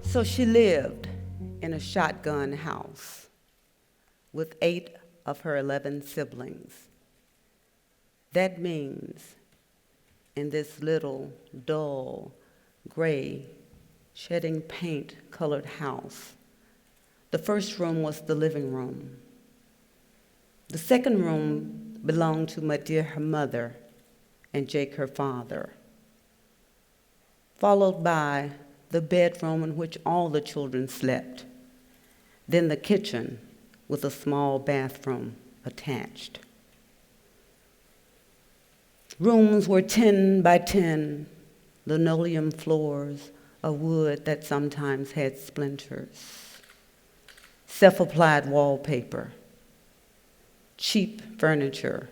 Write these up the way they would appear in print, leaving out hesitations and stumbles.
So she lived in a shotgun house with 8 of her 11 siblings. That means in this little, dull, gray, shedding paint-colored house, the first room was the living room. The second room belonged to my dear, her mother, and Jake, her father, followed by the bedroom in which all the children slept, then the kitchen with a small bathroom attached. Rooms were 10 by 10, linoleum floors of wood that sometimes had splinters, self-applied wallpaper, cheap furniture,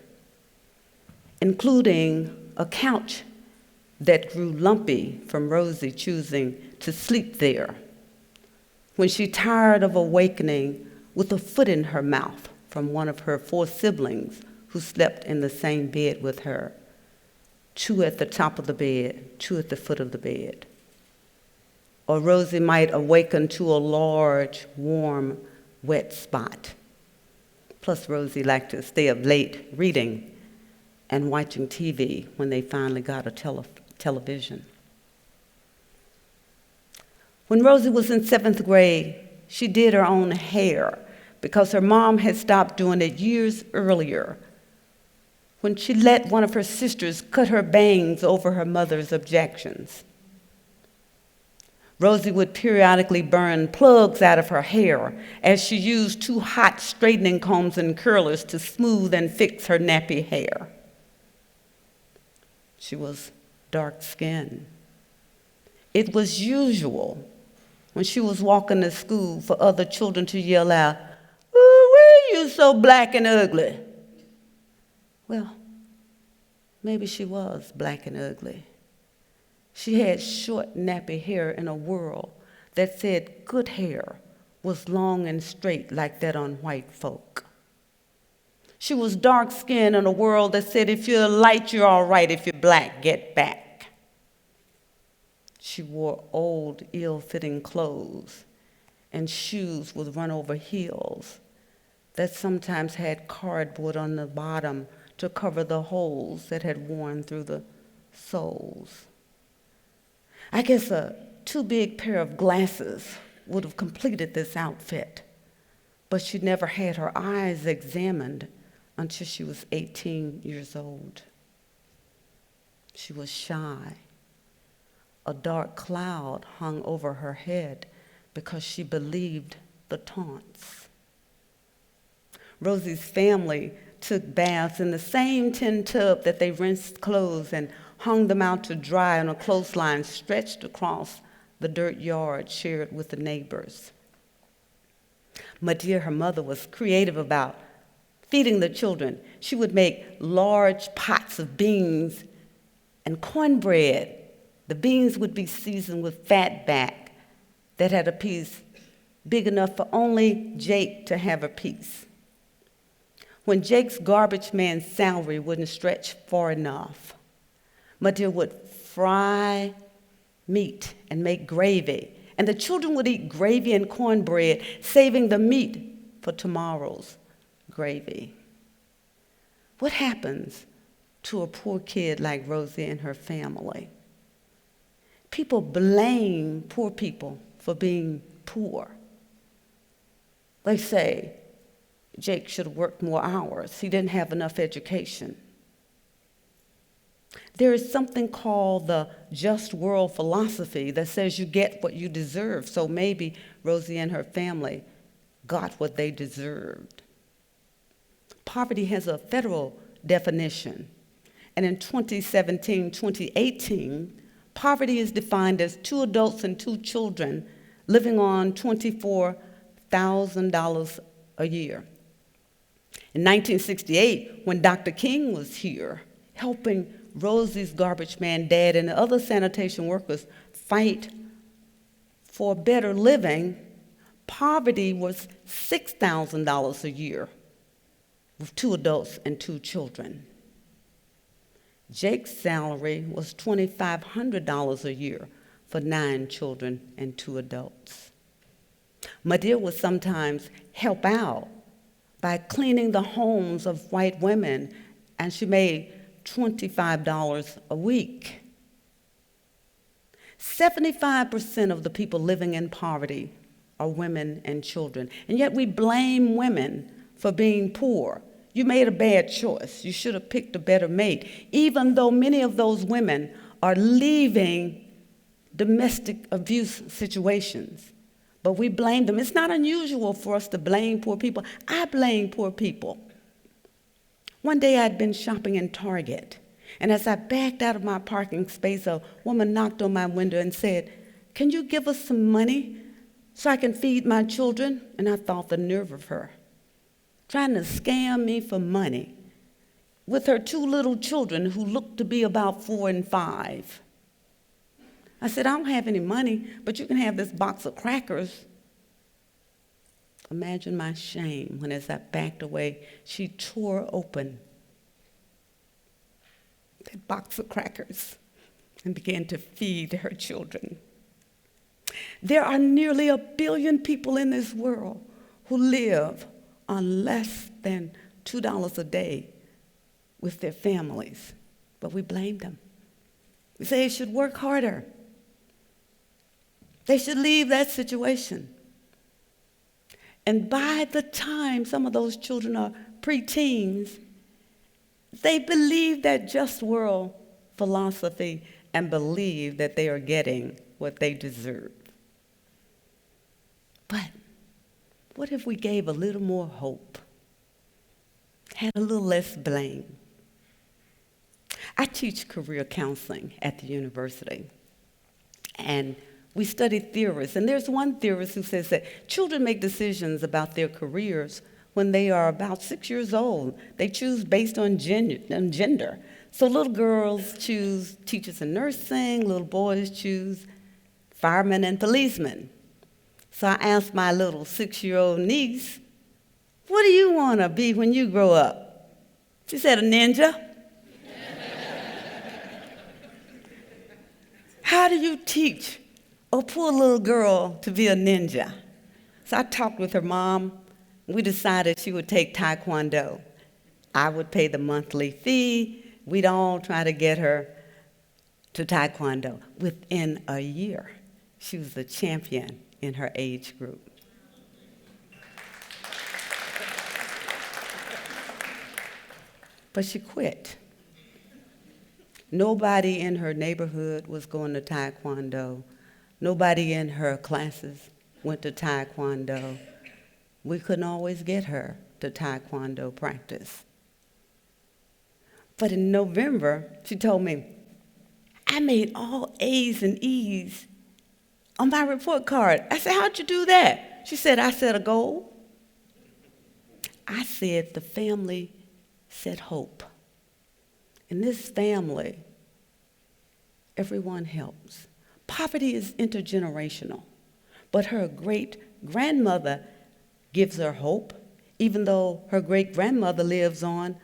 including a couch that grew lumpy from Rosie choosing to sleep there when she tired of awakening with a foot in her mouth from one of her 4 siblings who slept in the same bed with her, 2 at the top of the bed, 2 at the foot of the bed. Or Rosie might awaken to a large, warm, wet spot. Plus, Rosie liked to stay up late reading and watching TV when they finally got a television. When Rosie was in 7th grade, she did her own hair because her mom had stopped doing it years earlier when she let one of her sisters cut her bangs over her mother's objections. Rosie would periodically burn plugs out of her hair as she used 2 hot straightening combs and curlers to smooth and fix her nappy hair. She was dark-skinned. It was usual when she was walking to school for other children to yell out, "Ooh, why are you so black and ugly?" Well, maybe she was black and ugly. She had short, nappy hair in a world that said good hair was long and straight like that on white folk. She was dark-skinned in a world that said if you're light, you're all right. If you're black, get back. She wore old, ill-fitting clothes and shoes with run-over heels that sometimes had cardboard on the bottom to cover the holes that had worn through the soles. I guess a too big pair of glasses would have completed this outfit, but she never had her eyes examined until she was 18 years old. She was shy. A dark cloud hung over her head because she believed the taunts. Rosie's family took baths in the same tin tub that they rinsed clothes and hung them out to dry on a clothesline stretched across the dirt yard shared with the neighbors. My dear, her mother was creative about feeding the children. She would make large pots of beans and cornbread. The beans would be seasoned with fat back that had a piece big enough for only Jake to have a piece. When Jake's garbage man's salary wouldn't stretch far enough, my dear would fry meat and make gravy, and the children would eat gravy and cornbread, saving the meat for tomorrow's gravy. What happens to a poor kid like Rosie and her family? People blame poor people for being poor. They say, Jake should have worked more hours. He didn't have enough education. There is something called the just world philosophy that says you get what you deserve. So maybe Rosie and her family got what they deserved. Poverty has a federal definition. And in 2017-2018, poverty is defined as 2 adults and 2 children living on $24,000 a year. In 1968, when Dr. King was here helping Rosie's garbage man dad and the other sanitation workers fight for better living, poverty was $6,000 a year with 2 adults and 2 children. Jake's salary was $2,500 a year for 9 children and 2 adults. Madia would sometimes help out by cleaning the homes of white women, and she made $25 a week. 75% of the people living in poverty are women and children, and yet we blame women for being poor. You made a bad choice. You should have picked a better mate, even though many of those women are leaving domestic abuse situations. But we blame them. It's not unusual for us to blame poor people. I blame poor people. One day I'd been shopping in Target, and as I backed out of my parking space, a woman knocked on my window and said, "Can you give us some money so I can feed my children?" And I thought, the nerve of her, trying to scam me for money with her 2 little children who looked to be about 4 and 5. I said, "I don't have any money, but you can have this box of crackers." Imagine my shame when, as I backed away, she tore open that box of crackers and began to feed her children. There are nearly 1 billion people in this world who live on less than $2 a day with their families, but we blame them. We say they should work harder. They should leave that situation. And by the time some of those children are preteens, they believe that just world philosophy and believe that they are getting what they deserve. But what if we gave a little more hope, had a little less blame? I teach career counseling at the university, and we study theorists, and there's one theorist who says that children make decisions about their careers when they are about 6 years old. They choose based on gender. So little girls choose teachers and nursing, little boys choose firemen and policemen. So I asked my little 6-year-old niece, "What do you want to be when you grow up?" She said, "A ninja." How do you teach a poor little girl to be a ninja? So I talked with her mom. We decided she would take Taekwondo. I would pay the monthly fee. We'd all try to get her to Taekwondo. Within a year, she was the champion in her age group. But she quit. Nobody in her neighborhood was going to Taekwondo. Nobody in her classes went to Taekwondo. We couldn't always get her to Taekwondo practice. But in November, she told me, "I made all A's and E's on my report card." I said, "How'd you do that?" She said, "I set a goal." I said, the family set hope. In this family, everyone helps. Poverty is intergenerational, but her great-grandmother gives her hope, even though her great-grandmother lives on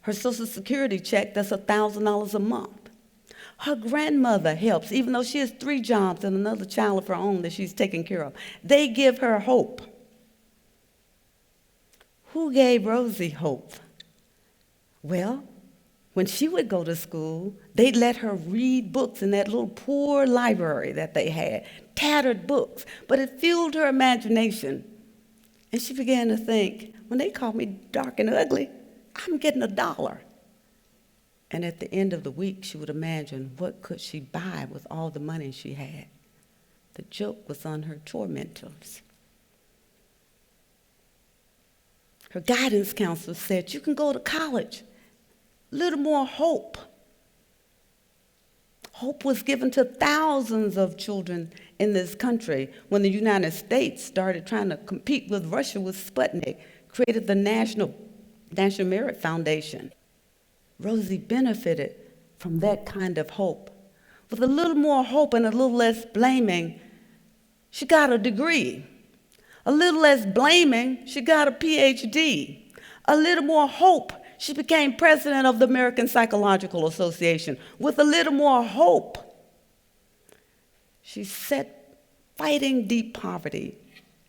her Social Security check that's $1,000 a month. Her grandmother helps, even though she has 3 jobs and another child of her own that she's taking care of. They give her hope. Who gave Rosie hope? Well, when she would go to school, they'd let her read books in that little poor library that they had, tattered books, but it fueled her imagination. And she began to think, when they call me dark and ugly, I'm getting $1. And at the end of the week, she would imagine, what could she buy with all the money she had? The joke was on her tormentors. Her guidance counselor said, "You can go to college. Little more hope." Hope was given to thousands of children in this country when the United States started trying to compete with Russia with Sputnik, created the National Merit Foundation. Rosie benefited from that kind of hope. With a little more hope and a little less blaming, she got a degree. A little less blaming, she got a PhD. A little more hope, she became president of the American Psychological Association. With a little more hope, she set fighting deep poverty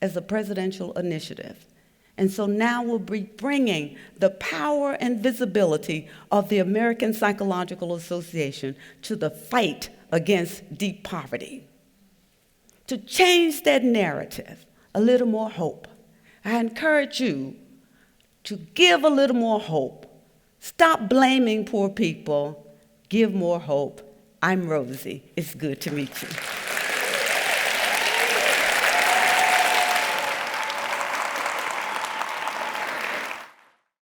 as a presidential initiative. And so now we'll be bringing the power and visibility of the American Psychological Association to the fight against deep poverty. To change that narrative, a little more hope. I encourage you to give a little more hope. Stop blaming poor people. Give more hope. I'm Rosie. It's good to meet you.